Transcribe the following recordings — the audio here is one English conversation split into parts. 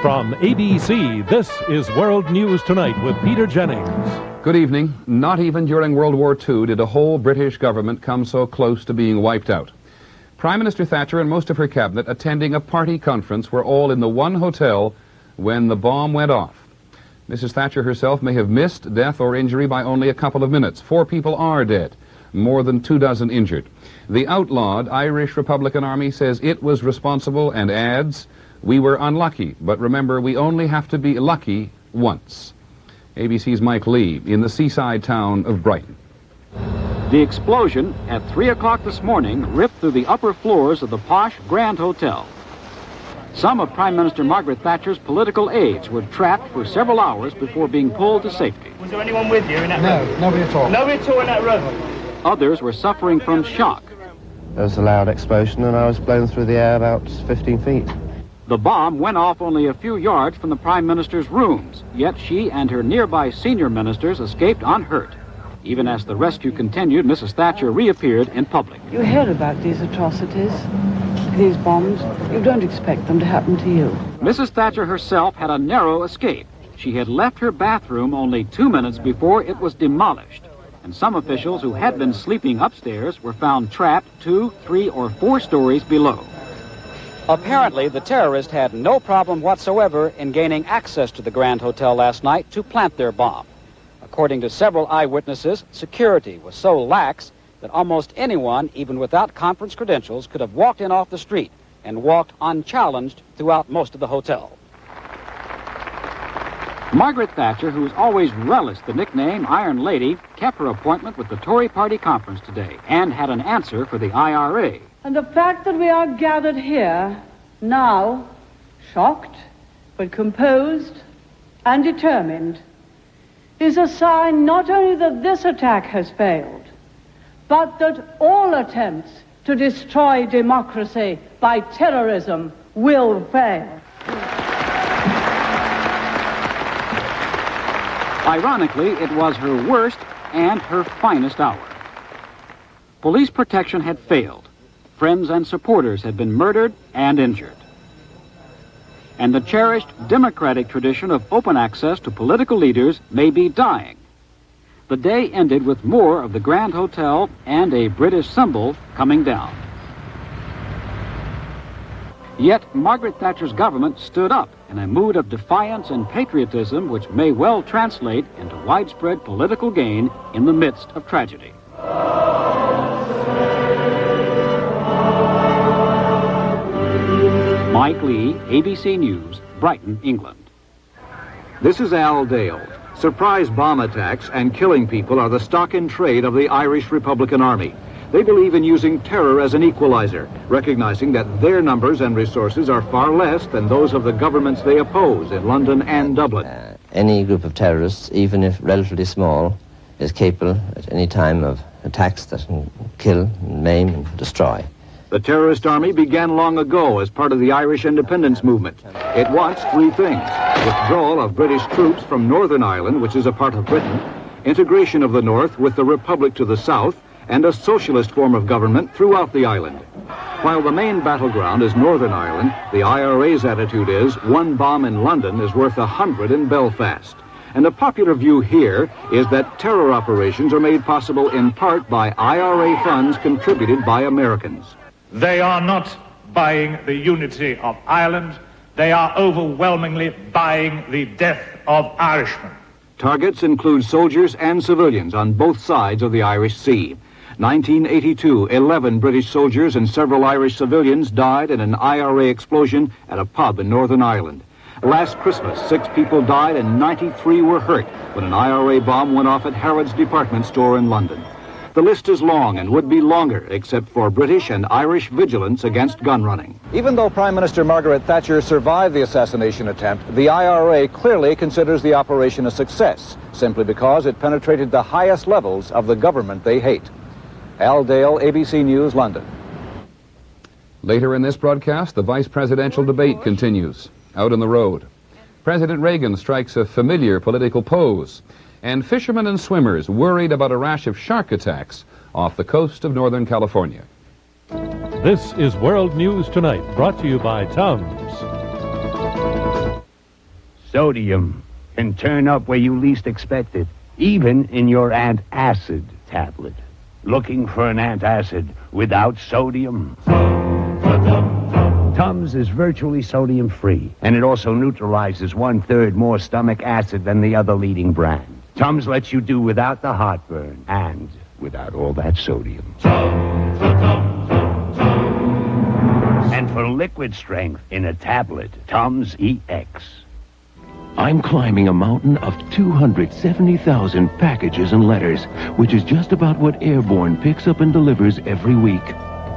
From ABC, this is World News Tonight with Peter Jennings. Good evening. Not even during World War II did a whole British government come so close to being wiped out. Prime Minister Thatcher and most of her cabinet attending a party conference were all in the one hotel when the bomb went off. Mrs. Thatcher herself may have missed death or injury by only a couple of minutes. 4 people are dead, more than 24 injured. The outlawed Irish Republican Army says it was responsible and adds, "We were unlucky, but remember, we only have to be lucky once." ABC's Mike Lee in the seaside town of Brighton. The explosion at 3 o'clock this morning ripped through the upper floors of the posh Grand Hotel. Some of Prime Minister Margaret Thatcher's political aides were trapped for several hours before being pulled to safety. Was there anyone with you in that room? No, nobody at all. Nobody at all in that room? Others were suffering from shock. There was a loud explosion and I was blown through the air about 15 feet. The bomb went off only a few yards from the Prime Minister's rooms, yet she and her nearby senior ministers escaped unhurt. Even as the rescue continued, Mrs. Thatcher reappeared in public. You hear about these atrocities, these bombs. You don't expect them to happen to you. Mrs. Thatcher herself had a narrow escape. She had left her bathroom only 2 minutes before it was demolished. And some officials who had been sleeping upstairs were found trapped 2, 3, or 4 stories below. Apparently, the terrorists had no problem whatsoever in gaining access to the Grand Hotel last night to plant their bomb. According to several eyewitnesses, security was so lax that almost anyone, even without conference credentials, could have walked in off the street and walked unchallenged throughout most of the hotel. Margaret Thatcher, who's always relished the nickname Iron Lady, kept her appointment with the Tory party conference today and had an answer for the IRA. And the fact that we are gathered here now, shocked, but composed and determined, is a sign not only that this attack has failed, but that all attempts to destroy democracy by terrorism will fail. Ironically, it was her worst and her finest hour. Police protection had failed. Friends and supporters had been murdered and injured. And the cherished democratic tradition of open access to political leaders may be dying. The day ended with more of the Grand Hotel and a British symbol coming down. Yet Margaret Thatcher's government stood up in a mood of defiance and patriotism which may well translate into widespread political gain in the midst of tragedy. Mike Lee, ABC News, Brighton, England. This is Al Dale. Surprise bomb attacks and killing people are the stock in trade of the Irish Republican Army. They believe in using terror as an equalizer, recognizing that their numbers and resources are far less than those of the governments they oppose in London and Dublin. Any group of terrorists, even if relatively small, is capable at any time of attacks that can kill, maim, and destroy. The terrorist army began long ago as part of the Irish independence movement. It wants 3 things: withdrawal of British troops from Northern Ireland, which is a part of Britain, integration of the North with the Republic to the south, and a socialist form of government throughout the island. While the main battleground is Northern Ireland, the IRA's attitude is 1 bomb in London is worth 100 in Belfast. And the popular view here is that terror operations are made possible in part by IRA funds contributed by Americans. They are not buying the unity of Ireland. They are overwhelmingly buying the death of Irishmen. Targets include soldiers and civilians on both sides of the Irish Sea. 1982, 11 British soldiers and several Irish civilians died in an IRA explosion at a pub in Northern Ireland. Last Christmas, 6 people died and 93 were hurt when an IRA bomb went off at Harrods department store in London. The list is long and would be longer, except for British and Irish vigilance against gun running. Even though Prime Minister Margaret Thatcher survived the assassination attempt, the IRA clearly considers the operation a success, simply because it penetrated the highest levels of the government they hate. Al Dale, ABC News, London. Later in this broadcast, the vice presidential debate continues. Out on the road, President Reagan strikes a familiar political pose, and fishermen and swimmers worried about a rash of shark attacks off the coast of Northern California. This is World News Tonight, brought to you by Tums. Sodium can turn up where you least expect it, even in your antacid tablet. Looking for an antacid without sodium? Tums is virtually sodium-free, and it also neutralizes 1/3 more stomach acid than the other leading brand. Tums lets you do without the heartburn and without all that sodium. And for liquid strength in a tablet, Tums EX. I'm climbing a mountain of 270,000 packages and letters, which is just about what Airborne picks up and delivers every week.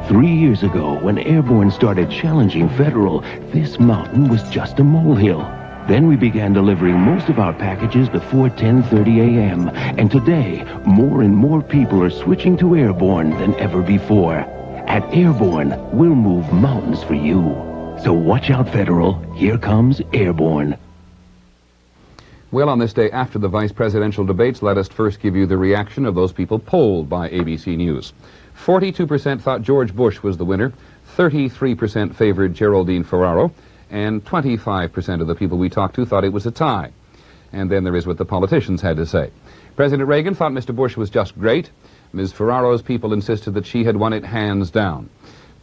3 years ago, when Airborne started challenging Federal, this mountain was just a molehill. Then we began delivering most of our packages before 10:30 a.m. And today, more and more people are switching to Airborne than ever before. At Airborne, we'll move mountains for you. So watch out, Federal. Here comes Airborne. Well, on this day after the vice presidential debates, let us first give you the reaction of those people polled by ABC News. 42% thought George Bush was the winner, 33% favored Geraldine Ferraro, and 25% of the people we talked to thought it was a tie. And then there is what the politicians had to say. President Reagan thought Mr. Bush was just great. Ms. Ferraro's people insisted that she had won it hands down.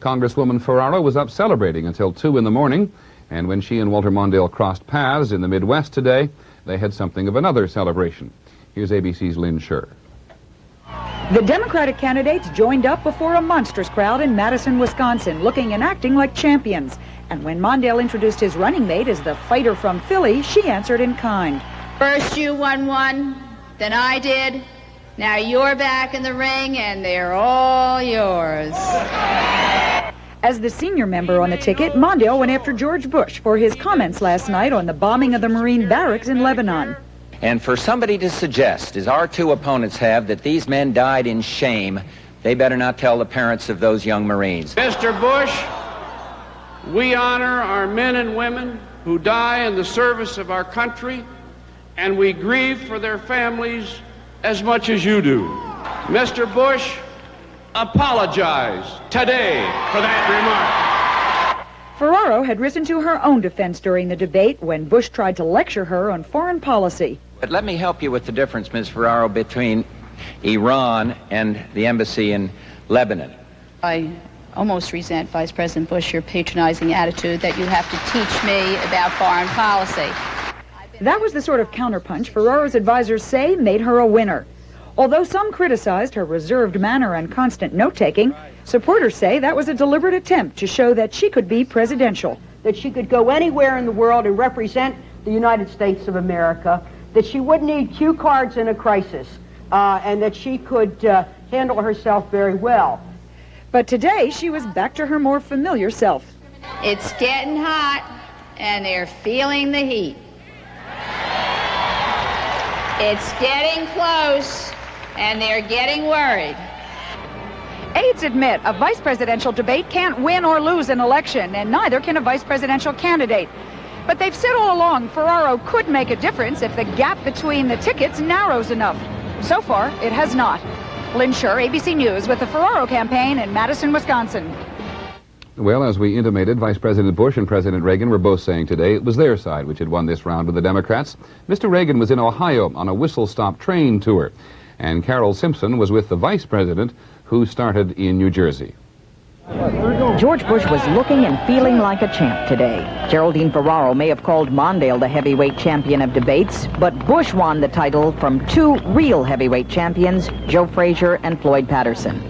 Congresswoman Ferraro was up celebrating until 2 in the morning, and when she and Walter Mondale crossed paths in the Midwest today, they had something of another celebration. Here's ABC's Lynn Scher. The Democratic candidates joined up before a monstrous crowd in Madison, Wisconsin, looking and acting like champions. And when Mondale introduced his running mate as the fighter from Philly, she answered in kind. First you won one, then I did. Now you're back in the ring, and they're all yours. As the senior member on the ticket, Mondale went after George Bush for his comments last night on the bombing of the Marine barracks in Lebanon. And for somebody to suggest, as our two opponents have, that these men died in shame, they better not tell the parents of those young Marines. Mr. Bush, we honor our men and women who die in the service of our country, and we grieve for their families as much as you do. Mr. Bush, apologize today for that remark. Ferraro had risen to her own defense during the debate when Bush tried to lecture her on foreign policy. But let me help you with the difference, Ms. Ferraro, between Iran and the embassy in Lebanon. I almost resent, Vice President Bush, your patronizing attitude that you have to teach me about foreign policy. That was the sort of counterpunch Ferraro's advisors say made her a winner. Although some criticized her reserved manner and constant note-taking, supporters say that was a deliberate attempt to show that she could be presidential. That she could go anywhere in the world and represent the United States of America, that she wouldn't need cue cards in a crisis, and that she could handle herself very well. But today, she was back to her more familiar self. It's getting hot, and they're feeling the heat. It's getting close, and they're getting worried. Aides admit a vice presidential debate can't win or lose an election, and neither can a vice presidential candidate. But they've said all along Ferraro could make a difference if the gap between the tickets narrows enough. So far, it has not. Lynn Scher, ABC News, with the Ferraro campaign in Madison, Wisconsin. Well, as we intimated, Vice President Bush and President Reagan were both saying today it was their side which had won this round with the Democrats. Mr. Reagan was in Ohio on a whistle-stop train tour, and Carol Simpson was with the Vice President, who started in New Jersey. George Bush was looking and feeling like a champ today. Geraldine Ferraro may have called Mondale the heavyweight champion of debates, but Bush won the title from two real heavyweight champions, Joe Frazier and Floyd Patterson.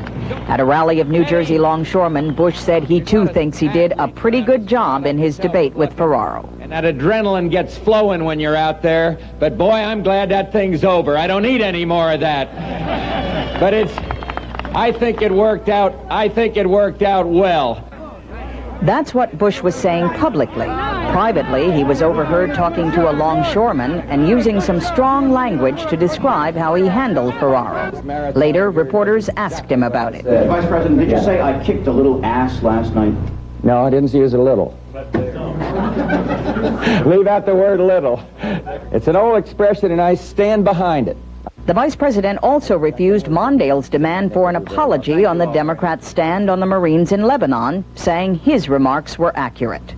At a rally of New Jersey longshoremen, Bush said he too thinks he did a pretty good job in his debate with Ferraro. And that adrenaline gets flowing when you're out there, but boy, I'm glad that thing's over. I don't need any more of that. But I think it worked out well. That's what Bush was saying publicly. Privately, he was overheard talking to a longshoreman and using some strong language to describe how he handled Ferraro. Later, reporters asked him about it. Vice President, did you say I kicked a little ass last night? No, I didn't use a little. Leave out the word little. It's an old expression, and I stand behind it. The vice president also refused Mondale's demand for an apology on the Democrats' stand on the Marines in Lebanon, saying his remarks were accurate.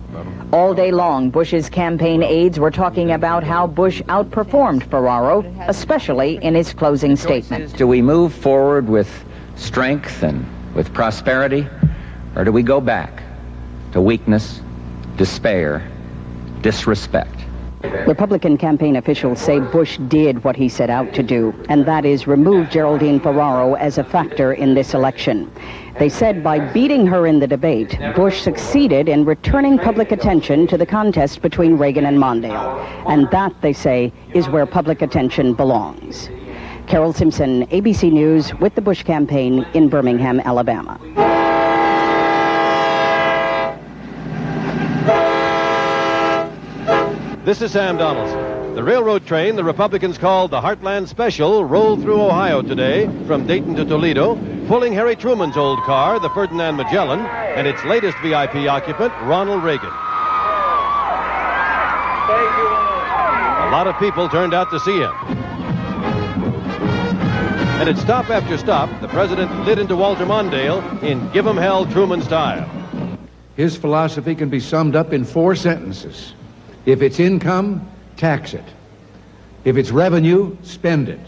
All day long, Bush's campaign aides were talking about how Bush outperformed Ferraro, especially in his closing statement. Do we move forward with strength and with prosperity, or do we go back to weakness, despair, disrespect? Republican campaign officials say Bush did what he set out to do, and that is remove Geraldine Ferraro as a factor in this election. They said by beating her in the debate, Bush succeeded in returning public attention to the contest between Reagan and Mondale. And that, they say, is where public attention belongs. Carol Simpson, ABC News, with the Bush campaign in Birmingham, Alabama. This is Sam Donaldson. The railroad train the Republicans called the Heartland Special rolled through Ohio today from Dayton to Toledo, pulling Harry Truman's old car, the Ferdinand Magellan, and its latest VIP occupant, Ronald Reagan. A lot of people turned out to see him. And at stop after stop, the president lit into Walter Mondale in Give 'em Hell Truman style. His philosophy can be summed up in 4 sentences. If it's income, tax it. If it's revenue, spend it.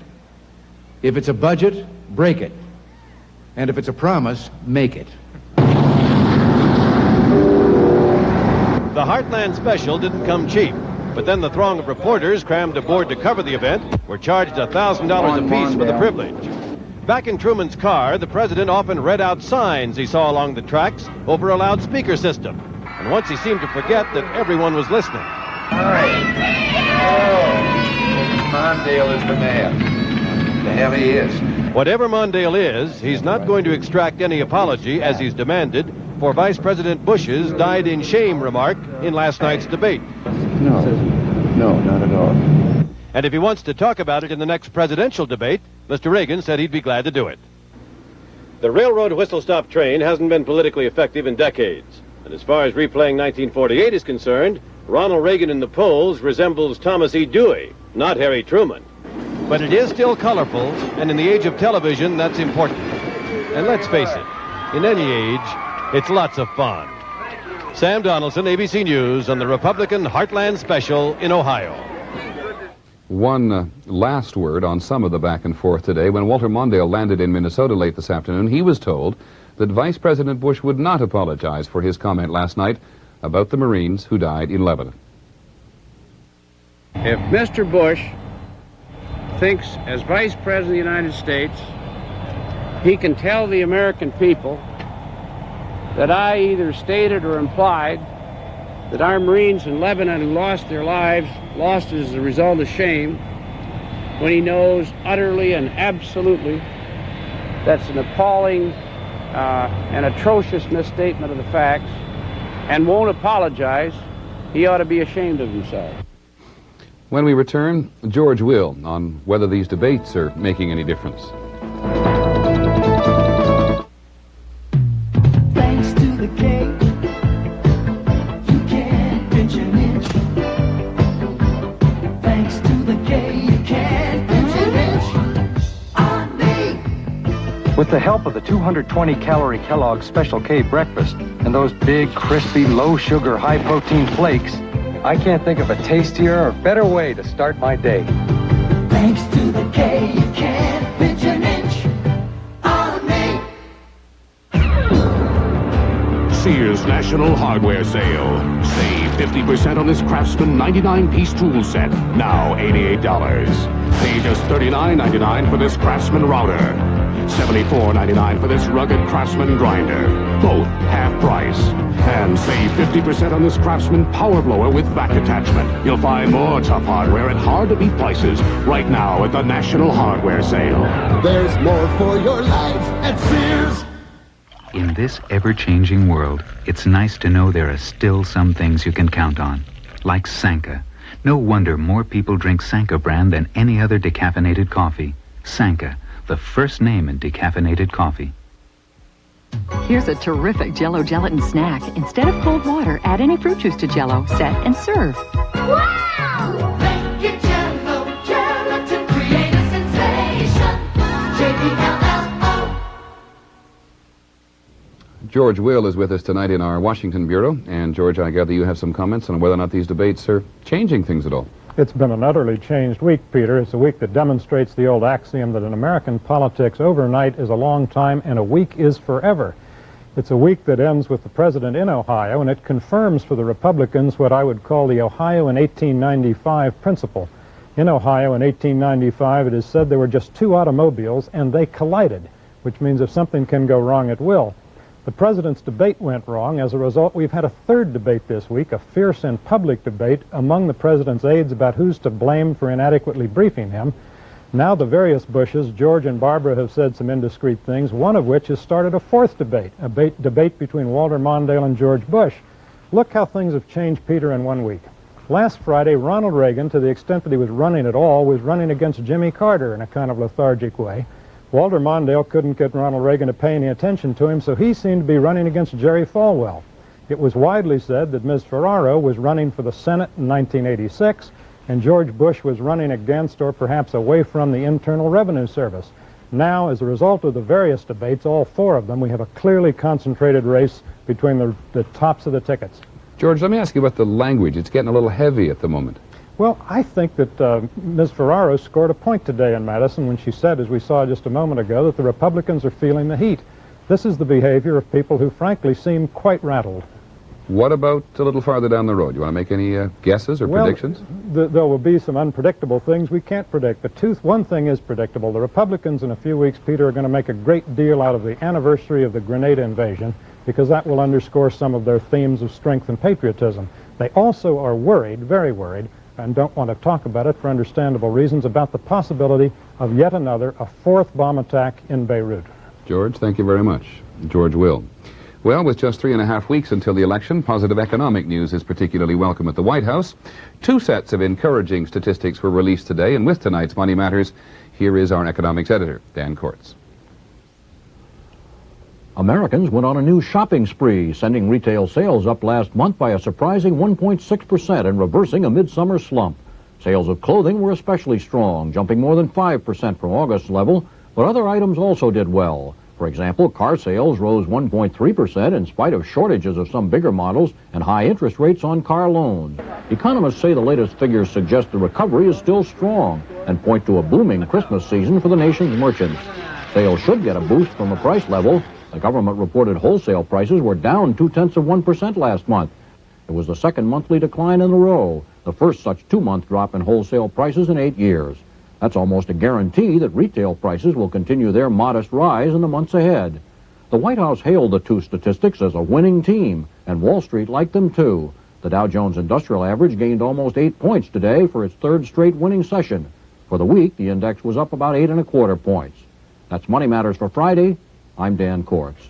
If it's a budget, break it. And if it's a promise, make it. The Heartland Special didn't come cheap, but then the throng of reporters crammed aboard to cover the event were charged $1,000 apiece for the privilege. Back in Truman's car, the president often read out signs he saw along the tracks over a loudspeaker system. And once he seemed to forget that everyone was listening. All right. Oh, Mondale is the man. The hell he is. Whatever Mondale is, he's not going to extract any apology, as he's demanded, for Vice President Bush's died in shame remark in last night's debate. No, not at all. And if he wants to talk about it in the next presidential debate, Mr. Reagan said he'd be glad to do it. The railroad whistle-stop train hasn't been politically effective in decades. And as far as replaying 1948 is concerned, Ronald Reagan in the polls resembles Thomas E. Dewey, not Harry Truman. But it is still colorful, and in the age of television, that's important. And let's face it, in any age, it's lots of fun. Sam Donaldson, ABC News, on the Republican Heartland Special in Ohio. One last word on some of the back and forth today. When Walter Mondale landed in Minnesota late this afternoon, he was told that Vice President Bush would not apologize for his comment last night about the Marines who died in Lebanon. If Mr. Bush thinks as Vice President of the United States he can tell the American people that I either stated or implied that our Marines in Lebanon who lost their lives lost as a result of shame, when he knows utterly and absolutely that's an appalling and atrocious misstatement of the facts, and won't apologize, he ought to be ashamed of himself. When we return, George will on whether these debates are making any difference. Thanks to the K, you can't pinch an inch. Thanks to the K, you can't pinch an inch on me. With the help of the 220-calorie Kellogg's Special K breakfast and those big, crispy, low-sugar, high-protein flakes, I can't think of a tastier or better way to start my day. Thanks to the K, you can't pinch an inch on me. Sears National Hardware Sale. Save 50% on this Craftsman 99-piece tool set. Now $88. Pay just $39.99 for this Craftsman router. $74.99 for this rugged Craftsman grinder. Both half price. And save 50% on this Craftsman power blower with vac attachment. You'll find more tough hardware at hard-to-beat prices right now at the National Hardware Sale. There's more for your life at Sears. In this ever-changing world, it's nice to know there are still some things you can count on. Like Sanka. No wonder more people drink Sanka brand than any other decaffeinated coffee. Sanka, the first name in decaffeinated coffee. Here's a terrific Jell-O gelatin snack. Instead of cold water, add any fruit juice to Jell-O, set, and serve. Wow! Make your Jell-O gelatin create a sensation. George Will is with us tonight in our Washington Bureau. And, George, I gather you have some comments on whether or not these debates are changing things at all. It's been an utterly changed week, Peter. It's a week that demonstrates the old axiom that in American politics, overnight is a long time and a week is forever. It's a week that ends with the president in Ohio, and it confirms for the Republicans what I would call the Ohio in 1895 principle. In Ohio in 1895, it is said there were just two automobiles, and they collided, which means if something can go wrong, it will. The president's debate went wrong. As a result, we've had a third debate this week, a fierce and public debate among the president's aides about who's to blame for inadequately briefing him. Now the various Bushes, George and Barbara, have said some indiscreet things, one of which has started a fourth debate, a debate between Walter Mondale and George Bush. Look how things have changed, Peter, in 1 week. Last Friday, Ronald Reagan, to the extent that he was running at all, was running against Jimmy Carter in a kind of lethargic way. Walter Mondale couldn't get Ronald Reagan to pay any attention to him, so he seemed to be running against Jerry Falwell. It was widely said that Ms. Ferraro was running for the Senate in 1986, and George Bush was running against or perhaps away from the Internal Revenue Service. Now, as a result of the various debates, all four of them, we have a clearly concentrated race between the tops of the tickets. George, let me ask you about the language. It's getting a little heavy at the moment. Well, I think that Ms. Ferraro scored a point today in Madison when she said, as we saw just a moment ago, that the Republicans are feeling the heat. This is the behavior of people who, frankly, seem quite rattled. What about a little farther down the road? You want to make any guesses or predictions? There will be some unpredictable things we can't predict. But one thing is predictable. The Republicans in a few weeks, Peter, are going to make a great deal out of the anniversary of the Grenada invasion, because that will underscore some of their themes of strength and patriotism. They also are worried, very worried, and don't want to talk about it for understandable reasons, about the possibility of yet another, a fourth bomb attack in Beirut. George, thank you very much. George Will. Well, with just 3.5 weeks until the election, positive economic news is particularly welcome at the White House. Two sets of encouraging statistics were released today, and with tonight's Money Matters, here is our economics editor, Dan Kortz. Americans went on a new shopping spree, sending retail sales up last month by a surprising 1.6% and reversing a midsummer slump. Sales of clothing were especially strong, jumping more than 5% from August's level, but other items also did well. For example, car sales rose 1.3% in spite of shortages of some bigger models and high interest rates on car loans. Economists say the latest figures suggest the recovery is still strong and point to a booming Christmas season for the nation's merchants. Sales should get a boost from the price level. The government reported wholesale prices were down 0.2% last month. It was the second monthly decline in a row, the first such two-month drop in wholesale prices in 8 years. That's almost a guarantee that retail prices will continue their modest rise in the months ahead. The White House hailed the two statistics as a winning team, and Wall Street liked them too. The Dow Jones Industrial Average gained almost 8 points today for its third straight winning session. For the week, the index was up about 8.25 points. That's Money Matters for Friday. I'm Dan Kortz.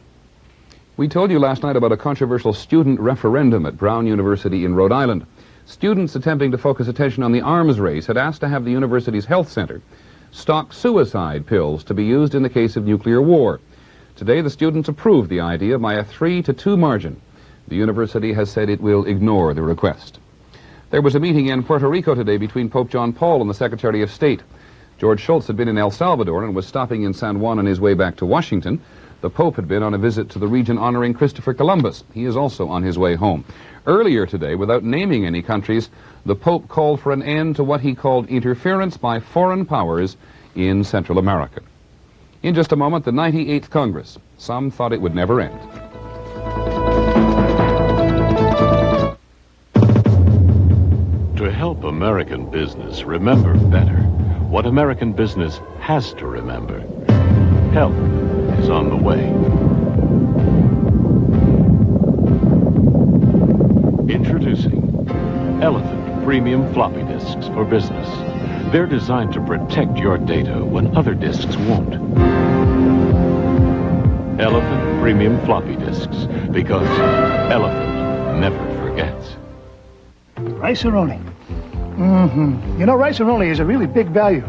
We told you last night about a controversial student referendum at Brown University in Rhode Island. Students attempting to focus attention on the arms race had asked to have the university's health center stock suicide pills to be used in the case of nuclear war. Today, the students approved the idea by a 3-2 margin. The university has said it will ignore the request. There was a meeting in Puerto Rico today between Pope John Paul and the Secretary of State. George Shultz had been in El Salvador and was stopping in San Juan on his way back to Washington. The Pope had been on a visit to the region honoring Christopher Columbus. He is also on his way home. Earlier today, without naming any countries, the Pope called for an end to what he called interference by foreign powers in Central America. In just a moment, the 98th Congress. Some thought it would never end. To help American business remember better what American business has to remember, help is on the way. Introducing Elephant Premium Floppy Disks for Business. They're designed to protect your data when other disks won't. Elephant Premium Floppy Disks, because Elephant never forgets. Rice-A-Roni. You know, Rice-A-Roni is a really big value.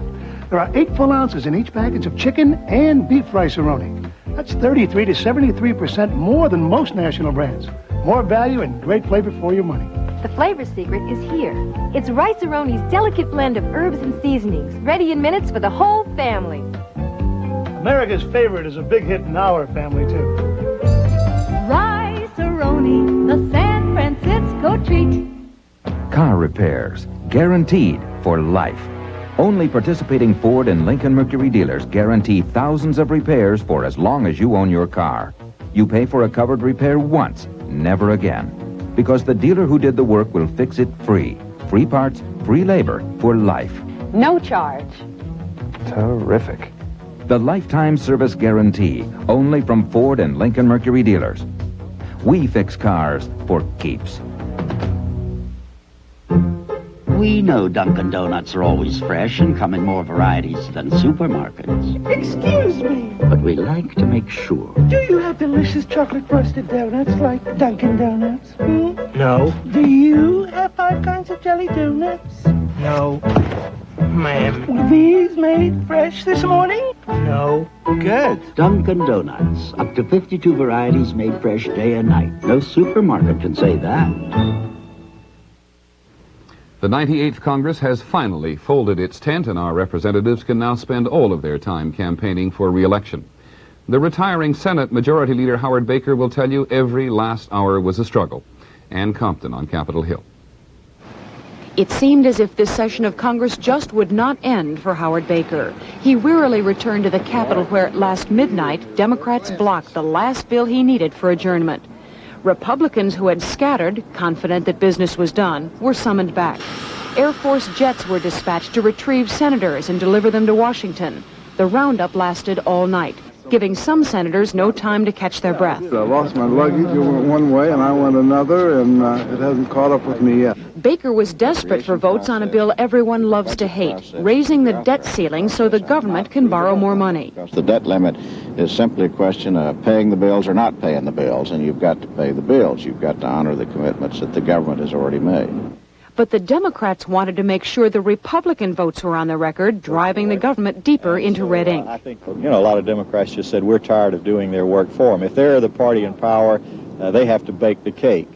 There are 8 full ounces in each package of chicken and beef Rice-A-Roni. That's 33 to 73% more than most national brands. More value and great flavor for your money. The flavor secret is here. It's Rice-A-Roni's delicate blend of herbs and seasonings, ready in minutes for the whole family. America's favorite is a big hit in our family, too. street. Car repairs, guaranteed for life. Only participating Ford and Lincoln Mercury dealers guarantee thousands of repairs for as long as you own your car. You pay for a covered repair once, never again. Because the dealer who did the work will fix it free. Free parts, free labor, for life. No charge. Terrific. The lifetime service guarantee, only from Ford and Lincoln Mercury dealers. We fix cars for keeps. We know Dunkin' Donuts are always fresh and come in more varieties than supermarkets. Excuse me. But we like to make sure. Do you have delicious chocolate frosted donuts like Dunkin' Donuts? No. Do you have 5 kinds of jelly donuts? No. Ma'am. Were these made fresh this morning? No. Good. Dunkin' Donuts. Up to 52 varieties made fresh day and night. No supermarket can say that. The 98th Congress has finally folded its tent, and our representatives can now spend all of their time campaigning for re-election. The retiring Senate Majority Leader Howard Baker will tell you every last hour was a struggle. Ann Compton on Capitol Hill. It seemed as if this session of Congress just would not end for Howard Baker. He wearily returned to the Capitol where, last midnight, Democrats blocked the last bill he needed for adjournment. Republicans who had scattered, confident that business was done, were summoned back. Air Force jets were dispatched to retrieve senators and deliver them to Washington. The roundup lasted all night, giving some senators no time to catch their breath. I lost my luggage. It went one way and I went another, and it hasn't caught up with me yet. Baker was desperate for votes on a bill everyone loves to hate, raising the debt ceiling so the government can borrow more money. The debt limit is simply a question of paying the bills or not paying the bills, and you've got to pay the bills. You've got to honor the commitments that the government has already made. But the Democrats wanted to make sure the Republican votes were on the record, driving the government deeper into red ink. I think, a lot of Democrats just said we're tired of doing their work for them. If they're the party in power, they have to bake the cake.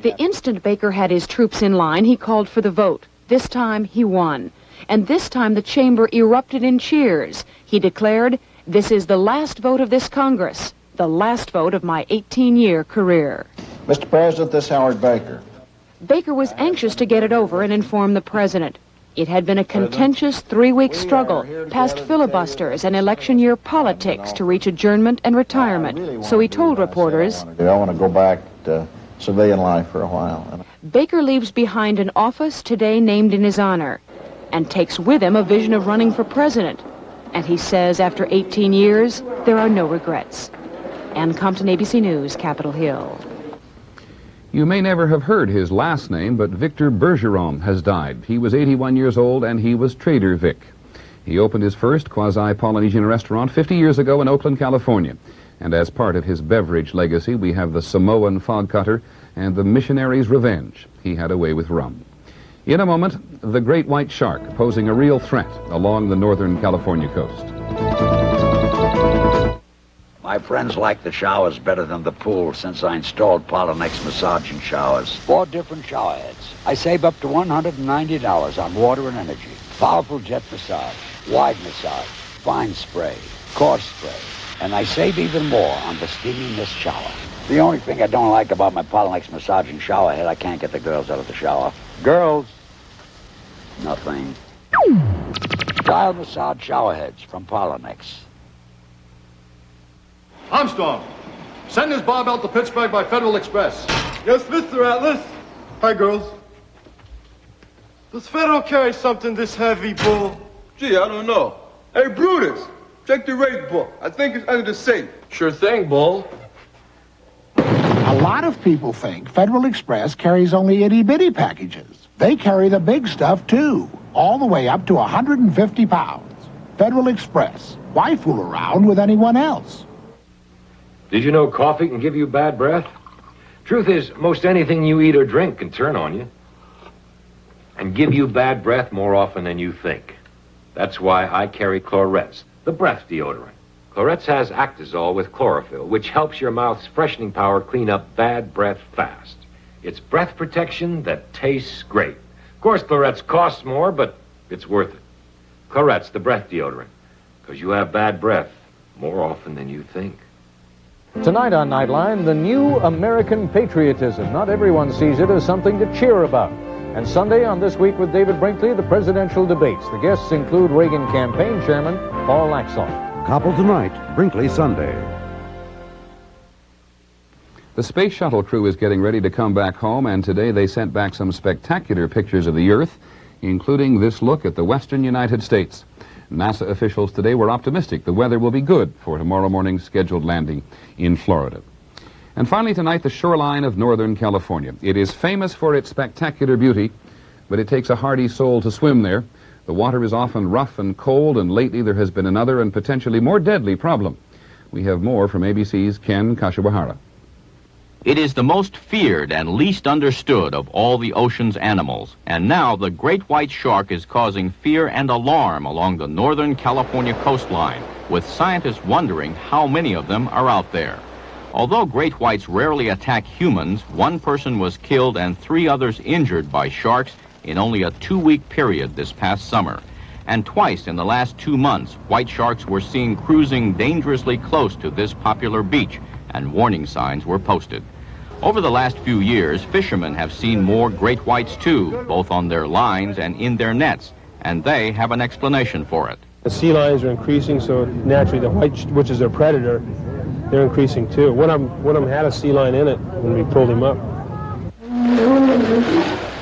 The instant Baker had his troops in line, he called for the vote. This time, he won. And this time, the chamber erupted in cheers. He declared, "This is the last vote of this Congress, the last vote of my 18-year career." Mr. President, this is Howard Baker. Baker was anxious to get it over and inform the president. It had been a contentious 3-week struggle, past filibusters and election year politics to reach adjournment and retirement. So he told reporters, I want to go back to civilian life for a while. Baker leaves behind an office today named in his honor and takes with him a vision of running for president. And he says after 18 years, there are no regrets. Ann Compton, ABC News, Capitol Hill. You may never have heard his last name, but Victor Bergeron has died. He was 81 years old, and he was Trader Vic. He opened his first quasi-Polynesian restaurant 50 years ago in Oakland, California. And as part of his beverage legacy, we have the Samoan Fog Cutter and the Missionary's Revenge. He had a way with rum. In a moment, the great white shark posing a real threat along the northern California coast. My friends like the showers better than the pool since I installed Polynex massaging showers. 4 different shower heads. I save up to $190 on water and energy. Powerful jet massage, wide massage, fine spray, coarse spray. And I save even more on the steaminess shower. The only thing I don't like about my Polynex massaging shower head, I can't get the girls out of the shower. Girls, nothing. Dial massage shower heads from Polynex. Armstrong, send this barbell to Pittsburgh by Federal Express. Yes, Mr. Atlas. Hi, girls. Does Federal carry something this heavy, Bull? Gee, I don't know. Hey, Brutus, check the rate book. I think it's under the safe. Sure thing, Bull. A lot of people think Federal Express carries only itty-bitty packages. They carry the big stuff, too, all the way up to 150 pounds. Federal Express. Why fool around with anyone else? Did you know coffee can give you bad breath? Truth is, most anything you eat or drink can turn on you and give you bad breath more often than you think. That's why I carry Chlorets, the breath deodorant. Chlorets has Actazole with chlorophyll, which helps your mouth's freshening power clean up bad breath fast. It's breath protection that tastes great. Of course, Chlorets costs more, but it's worth it. Chlorets, the breath deodorant, because you have bad breath more often than you think. Tonight on Nightline, the new American patriotism. Not everyone sees it as something to cheer about. And Sunday on This Week with David Brinkley, the presidential debates. The guests include Reagan campaign chairman Paul Laxalt. Koppel tonight, Brinkley Sunday. The space shuttle crew is getting ready to come back home, and today they sent back some spectacular pictures of the Earth, including this look at the western United States. NASA officials today were optimistic the weather will be good for tomorrow morning's scheduled landing in Florida. And finally tonight, the shoreline of Northern California. It is famous for its spectacular beauty, but it takes a hardy soul to swim there. The water is often rough and cold, and lately there has been another and potentially more deadly problem. We have more from ABC's Ken Kashiwahara. It is the most feared and least understood of all the ocean's animals, and now the great white shark is causing fear and alarm along the Northern California coastline, with scientists wondering how many of them are out there. Although great whites rarely attack humans, one person was killed and 3 others injured by sharks in only a 2-week period this past summer. And twice in the last 2 months, white sharks were seen cruising dangerously close to this popular beach, and warning signs were posted. Over the last few years, fishermen have seen more great whites too, both on their lines and in their nets, and they have an explanation for it. The sea lions are increasing, so naturally the white, which is their predator, they're increasing too. One of them had a sea lion in it when we pulled him up.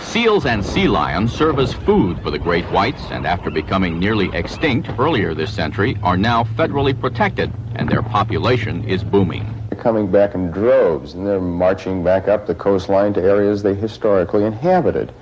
Seals and sea lions serve as food for the great whites, and after becoming nearly extinct earlier this century, are now federally protected, and their population is booming. They're coming back in droves, and they're marching back up the coastline to areas they historically inhabited.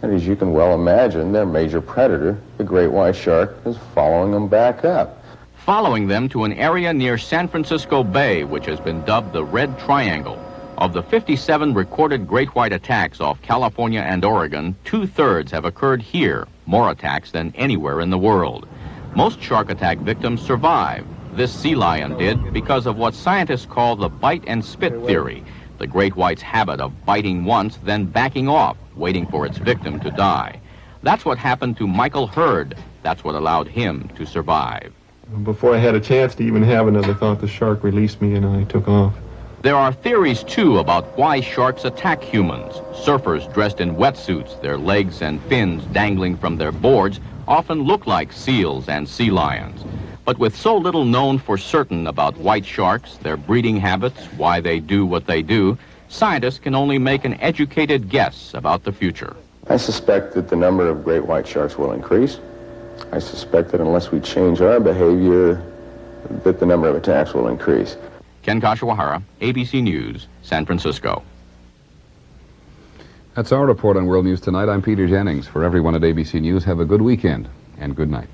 And as you can well imagine, their major predator, the great white shark, is following them back up. Following them to an area near San Francisco Bay, which has been dubbed the Red Triangle. Of the 57 recorded great white attacks off California and Oregon, 2/3 have occurred here, more attacks than anywhere in the world. Most shark attack victims survive. This sea lion did because of what scientists call the bite and spit theory, the great white's habit of biting once, then backing off, waiting for its victim to die. That's what happened to Michael Hurd. That's what allowed him to survive. Before I had a chance to even have another thought, the shark released me and I took off. There are theories, too, about why sharks attack humans. Surfers dressed in wetsuits, their legs and fins dangling from their boards, often look like seals and sea lions. But with so little known for certain about white sharks, their breeding habits, why they do what they do, scientists can only make an educated guess about the future. I suspect that the number of great white sharks will increase. I suspect that unless we change our behavior, that the number of attacks will increase. Ken Kashiwahara, ABC News, San Francisco. That's our report on World News Tonight. I'm Peter Jennings. For everyone at ABC News, have a good weekend and good night.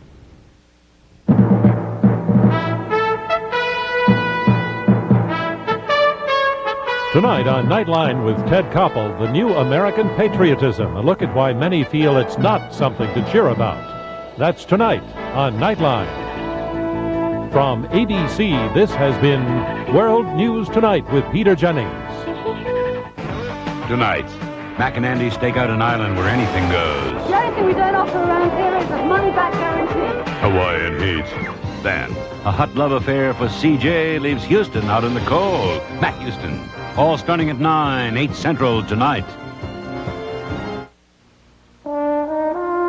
Tonight on Nightline with Ted Koppel, the new American patriotism, a look at why many feel it's not something to cheer about. That's tonight on Nightline. From ABC, this has been World News Tonight with Peter Jennings. Tonight, Mac and Andy's stake out an island where anything goes. The only thing we don't offer around here is a money-back guarantee. Hawaiian heat. Then, a hot love affair for CJ leaves Houston out in the cold. Matt Houston. All starting at 9, 8 Central tonight.